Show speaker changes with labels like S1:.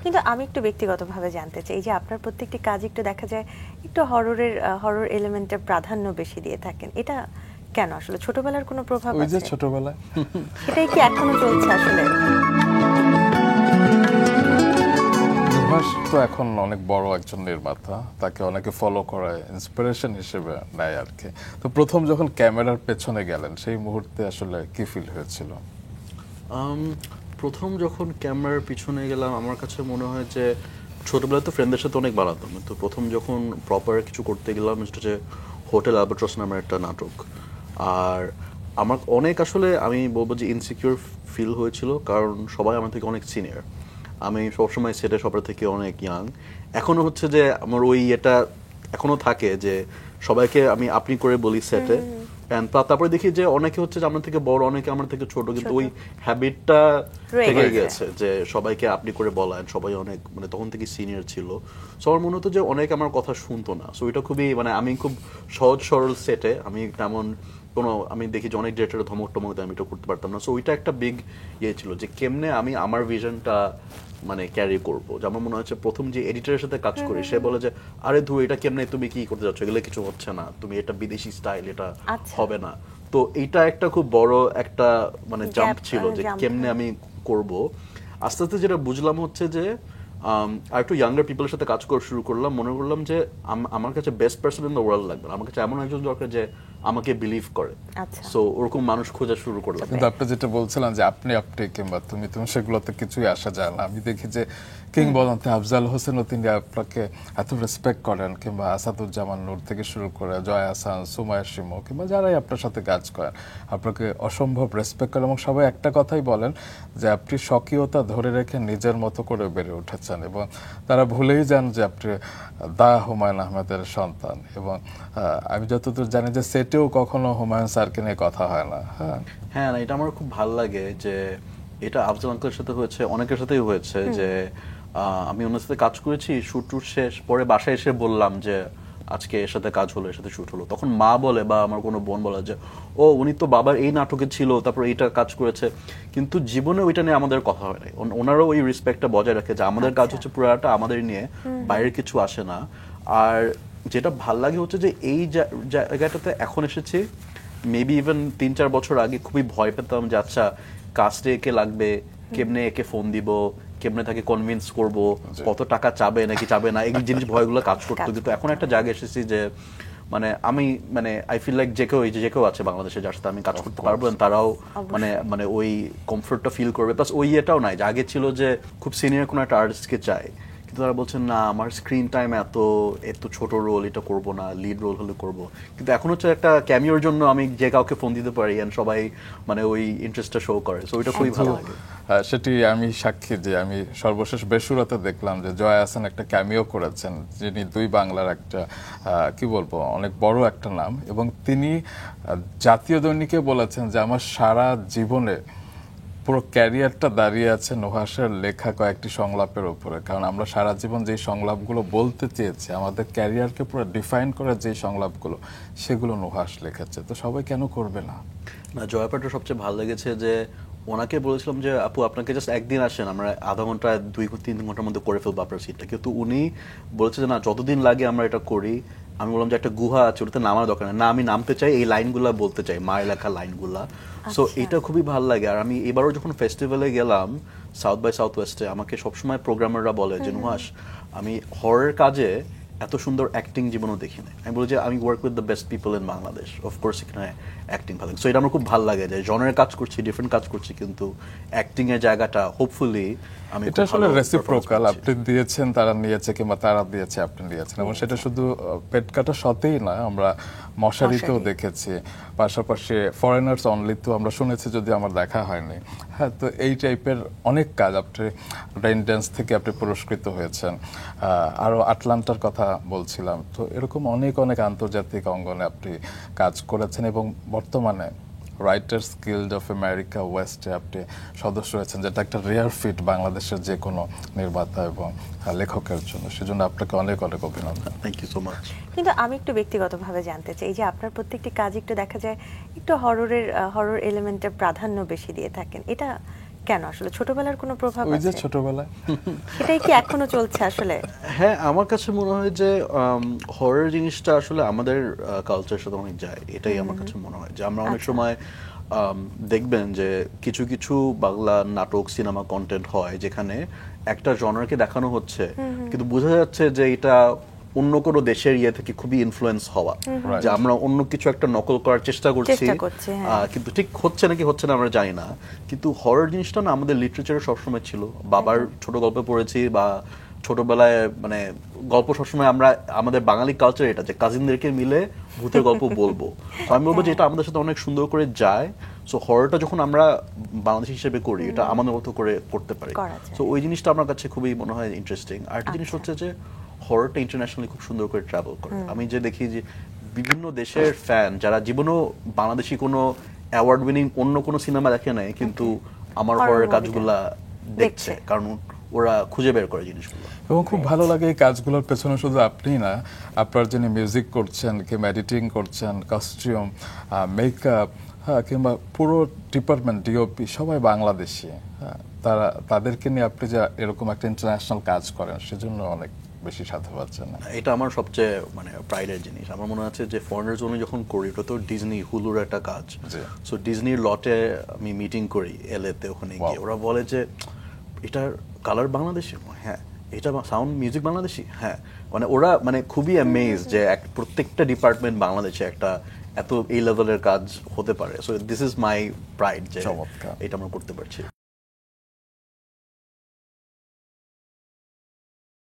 S1: কিন্তু আমি একটু ব্যক্তিগতভাবে জানতে চাই যে আপনার প্রত্যেকটি কাজ একটু দেখা যায় একটু হরর এলিমেন্টের প্রাধান্য বেশি দিয়ে থাকেন, এটা কেন আসলে ছোটবেলার কোনো প্রভাব
S2: ওই যে
S1: আছে?
S2: ছোটবেলায়
S1: এটাই কি এখনো চলছে আসলে?
S2: নুহাস তো এখন অনেক বড় একজন নির্মাতা, তাকে অনেকে ফলো করে, ইন্সপিরেশন হিসেবে নেয় আর কি। তো প্রথম যখন ক্যামেরার পেছনে গেলেন সেই মুহূর্তে আসলে কি ফিল হয়েছিল?
S3: প্রথম যখন ক্যামেরার পিছনে গেলাম আমার কাছে মনে হয় যে ছোটবেলায় তো ফ্রেন্ডদের সাথে অনেক বানাতাম, তো প্রথম যখন প্রপার কিছু করতে গেলাম সেটা হচ্ছে হোটেল অ্যালবাট্রস নামের একটা নাটক। আর আমার অনেক আসলে আমি বলবো যে ইনসিকিউর ফিল হয়েছিল, কারণ সবাই আমার থেকে অনেক সিনিয়র, আমি সবসময় সেটে সবার থেকে অনেক ইয়াং। এখনো হচ্ছে যে আমার ওই এটা এখনো থাকে যে সবাইকে আমি আপনি করে বলি সেটে, তারপরে দেখি যে অনেকে হচ্ছে যে আমার থেকে বড়, অনেকে আমার থেকে ছোট, কিন্তু ওই হ্যাবিটটা থেকে গেছে যে সবাইকে আপনি করে বলা, সবাই অনেক মানে তখন থেকে সিনিয়র ছিল। সো আমার মনে হতো যে অনেকে আমার কথা শুনতো না। সো এটা খুবই মানে আমি খুব সহজ সরল সেটে আমি তেমন কোনো আমি দেখি যে অনেক ডিরেক্টর ধমক টমক দেয়, আমি এটা করতে পারতাম না। সো ওইটা একটা বিগ ইয়ে ছিল যে কেমনে আমি আমার ভিশনটা মানে ক্যারি করবো। যেমন মনে হচ্ছে প্রথম যে এডিটরের সাথে কাজ করি সে বলে যে আরে ধু এটা কেমনে তুমি কি করতে যাচ্ছ, এগুলো কিছু হচ্ছে না, তুমি এটা বিদেশি স্টাইল, এটা হবে না। তো এইটা একটা খুব বড় একটা মানে জাম্প ছিল যে কেমনে আমি করব। আস্তে আস্তে যেটা বুঝলাম হচ্ছে যে আর একটু ইয়াঙ্গার পিপলের সাথে কাজ করা শুরু করলাম, মনে করলাম যে আমার কাছে best person in the world লাগবে, আমার কাছে এমন একজন দরকার যে আমাকে বিলিভ করে। সো ওরকম মানুষ খোঁজা শুরু করলাম।
S2: কিন্তু আপনি যেটা বলছিলেন যে আপনি কিংবা তুমি সেগুলোতে কিছুই আসা যায় না। আমি দেখি যে কিংবদন্তি আফজাল হোসেনও তিনি আপনাকে এত রেসপেক্ট করেন, কিংবা আসাদুজ্জামান নূর থেকে শুরু করে জয় হাসান, সুমাইয়া শিমু কিংবা যারাই আপনার সাথে কাজ করেন আপনাকে অসম্ভব রেসপেক্ট করেন, এবং সবাই একটা কথাই বলেন যে আপনি স্বকীয়তা ধরে রেখে নিজের মতো করে বেড়ে উঠেছেন, এবং তারা ভুলেই যান যে আপনি দা হুমায়ুন আহমেদের সন্তান। এবং আমি যতদূর জানি যে সেটেও কখনো হুমায়ুন স্যারকে নিয়ে কথা হয় না।
S3: হ্যাঁ, এটা আমার খুব ভালো লাগে যে এটা আফজাল আঙ্কেলের সাথে হয়েছে, অনেকের সাথেই হয়েছে যে আমি ওনার সাথে কাজ করেছি, শুট টুট শেষ পরে বাসায় এসে বললাম যে আজকে এর সাথে কাজ হলো, এর সাথে শুট হলো, তখন মা বলে বা আমার কোনো বোন বলে যে ও উনি তো বাবার এই নাটকে ছিল, তারপর এইটা কাজ করেছে, কিন্তু জীবনে ওইটা নিয়ে আমাদের কথা হয় নাই। ওনারও ওই রেসপেক্টটা বজায় রাখে যে আমাদের কাজ হচ্ছে পুরোটা আমাদের নিয়ে, বাইরের কিছু আসে না। আর যেটা ভাল লাগে হচ্ছে যে এই জায়গাটাতে এখন এসেছি, মেবি ইভেন ৩-৪ বছর আগে খুবই ভয় পেতাম যে আচ্ছা কাস্টে একে লাগবে, কেমনে একে ফোন দিব, কেমনে তাকে কনভিন্স করব, কত টাকা চাবে নাকি চাবে না, এই জিনিস ভয়গুলো কাজ করতো। কিন্তু এখন একটা জায়গায় এসেছি যে মানে আমি মানে আই ফিল লাইক যে কেউ আছে বাংলাদেশে যার সাথে আমি কাজ করতে পারবো, তারাও মানে মানে ওই কমফোর্টটা ফিল করবে। প্লাস ওই এটাও নাই যে আগে ছিল যে খুব সিনিয়র কোনো একটা আর্টিস্টকে চাই, কিন্তু তারা বলছেন না আমার স্ক্রিন টাইম এত ছোট রোল, এটা করব না, লিড রোল হলে করব। কিন্তু এখন হচ্ছে একটা ক্যামিওর জন্য আমি যে কাউকে ফোন দিতে পারি এন্ড সবাই মানে ওই ইন্টারেস্টটা শো করে। সো ওইটা খুবই ভালো লাগে।
S2: সেটি আমি সাক্ষী যে আমি সর্বশেষ বেসুরাতে দেখলাম যে জয় হাসান একটা ক্যামিও করেছেন, যিনি দুই বাংলার একটা কি বলবো অনেক বড় একটা নাম, এবং তিনি জাতীয় দৈনিকে বলেছেন যে আমার সারা জীবনে পুরো ক্যারিয়ারটা দাঁড়িয়ে আছে নুহাসের লেখা কয়েকটি সংলাপের উপরে। কারণ আমরা সারা জীবন যে সংলাপগুলো বলতে চেয়েছি, আমাদের ক্যারিয়ারকে পুরো ডিফাইন করে যে সংলাপগুলো, সেগুলো নুহাস লিখেছে। তো সবাই কেন করবে না?
S3: জয়াপাটার সবচেয়ে ভালো লেগেছে যে ওনাকে বলেছিলাম যে আপু আপনাকে জাস্ট একদিন আসেন, আমরা আধা ঘন্টা 2-3 ঘন্টার মধ্যে করে ফেলবো আপনার সিটটা, কিন্তু উনি বলেছে যে না যতদিন লাগে আমরা এটা করি। আমি বললাম যে একটা গুহা আছে ওটাতে নামার দরকার না, আমি নামতে চাই, এই লাইনগুলা বলতে চাই, মায়ের লেখা লাইনগুলা। সো এটা খুবই ভালো লাগে। আর আমি এবারও যখন ফেস্টিভ্যালে গেলাম সাউথ বাই সাউথ ওয়েস্টে, আমাকে সবসময় প্রোগ্রামাররা বলে যে নুহাস আমি হরের কাজে এত সুন্দর অ্যাক্টিং জীবনও দেখি না। আমি বলি যে আমি work with the best people in Bangladesh, of course এখানে অ্যাক্টিং ভালো লাগে। সো এটা আমার খুব ভালো লাগে যে জনের কাজ করছি, ডিফারেন্ট কাজ করছি, কিন্তু অ্যাক্টিং এর জায়গাটা হোপফুলি আমি
S2: এটা আসলে রেসিপ্রোকাল, আপনি দিয়েছেন তারা নিয়েছে, কিংবা তারা দিয়েছে আপনি দিয়েছেন। এবং সেটা শুধু পেট কাটা সতেই না, আমরা মশারিতেও দেখেছি, পাশাপাশি ফরেনার্স অনলি তো আমরা শুনেছি, যদি আমার দেখা হয়নি। হ্যাঁ, তো এই টাইপের অনেক কাজ, আপনি রেইন ড্যান্স থেকে আপনি পুরস্কৃত হয়েছেন, আরও আটলান্টার কথা বলছিলাম। তো এরকম অনেক আন্তর্জাতিক অঙ্গনে আপনি কাজ করেছেন, এবং বর্তমানে রাইটার্স গিল্ড অফ আমেরিকা ওয়েস্টে আপনি সদস্য হয়েছেন, যেটা একটা রেয়ার ফিট বাংলাদেশের যে কোনো নির্মাতা এবং লেখকের জন্য। সেজন্য আপনাকে অনেক অভিনন্দন।
S3: Thank you so much.
S1: কিন্তু আমি একটু ব্যক্তিগতভাবে জানতে চাই যে আপনার প্রত্যেকটি কাজ একটু দেখা যায় একটু হরর এলিমেন্টের প্রাধান্য বেশি দিয়ে থাকেন, এটা কেন আসলে ছোটবেলার কোনো প্রভাব
S2: ওই যে
S1: আছে
S2: ছোটবেলায়
S1: এটাই কি এখনো চলছে আসলে
S3: হ্যাঁ, আমার কাছে মনে হয় যে হরর জিনিসটা আসলে আমাদের কালচারের সাথে অনেক যায়, এটাই আমার কাছে মনে হয়। যে আমরা অনেক সময় দেখবেন যে কিছু কিছু বাংলা নাটক সিনেমা কন্টেন্ট হয় যেখানে একটা জনারকে দেখানো হচ্ছে কিন্তু বোঝা যাচ্ছে যে এটা অন্য কোনো দেশের ইয়ে থেকে খুবই ইনফ্লুয়েন্স হওয়া, যে আমরা অন্য কিছু একটা নকল করার চেষ্টা করছি, কিন্তু ঠিক হচ্ছে নাকি হচ্ছে না আমরা জানি না। কিন্তু হরর জিনিসটা না আমাদের লিটারেচারে সবসময় ছিল। বাবার ছোট গল্পে পড়েছি বা ছোটবেলায় মানে গল্প সবসময় আমরা আমাদের বাঙালি কালচার এটা যে কাজিনদেরকে মিলে ভূতের গল্প বলবো। তো আমি বলবো যে এটা আমাদের সাথে অনেক সুন্দর করে যায়। সো হররটা যখন আমরা বাংলাদেশি হিসেবে করি এটা আমাদের মতো করে করতে পারি। সো ওই জিনিসটা আমার কাছে খুবই মনে হয় ইন্টারেস্টিং। আর একটা জিনিস হচ্ছে যে হররটা ইন্টারন্যাশনালি খুব সুন্দর করে ট্রাভেল করে। আমি যে দেখি যে বিভিন্ন দেশের ফ্যান যারা জীবনেও বাংলাদেশি কোনো অ্যাওয়ার্ড উইনিং অন্য কোনো সিনেমা দেখে নাই কিন্তু আমার হররের কাজগুলা দেখছে, কারণ ওরা খুঁজে বের করে জিনিসগুলো।
S2: এবং খুব ভালো লাগে এই কাজগুলোর পেছনে শুধু আপনি না, আপনার যিনি মিউজিক করছেন কিংবা এডিটিং করছেন, কস্টিউম, মেকআপ, হ্যাঁ, কিংবা পুরো ডিপার্টমেন্ট ডিওপি সবাই বাংলাদেশি। হ্যাঁ, তাদেরকে নিয়ে আপনি যে এরকম একটা ইন্টারন্যাশনাল কাজ করেন সেজন্য অনেক বেশি সাধুবাদ জানাই।
S3: এটা আমার সবচেয়ে মানে প্রাইডের জিনিস। আমার মনে আছে যে ফরেনার জোনে যখন করি ওটা তো ডিজনি হুলুর একটা কাজ। সো ডিজনির লটে আমি মিটিং করি এলএতে, ওখানে গিয়ে ওরা বলে যে এটার কালার বাংলাদেশি, হ্যাঁ, এটা সাউন্ড মিউজিক বাংলাদেশি, হ্যাঁ, মানে ওরা মানে খুবই অ্যামেজ যে প্রত্যেকটা ডিপার্টমেন্ট বাংলাদেশে একটা এত এই লেভেলের কাজ হতে পারে। So this is my pride যে এটা আমরা করতে পারছি।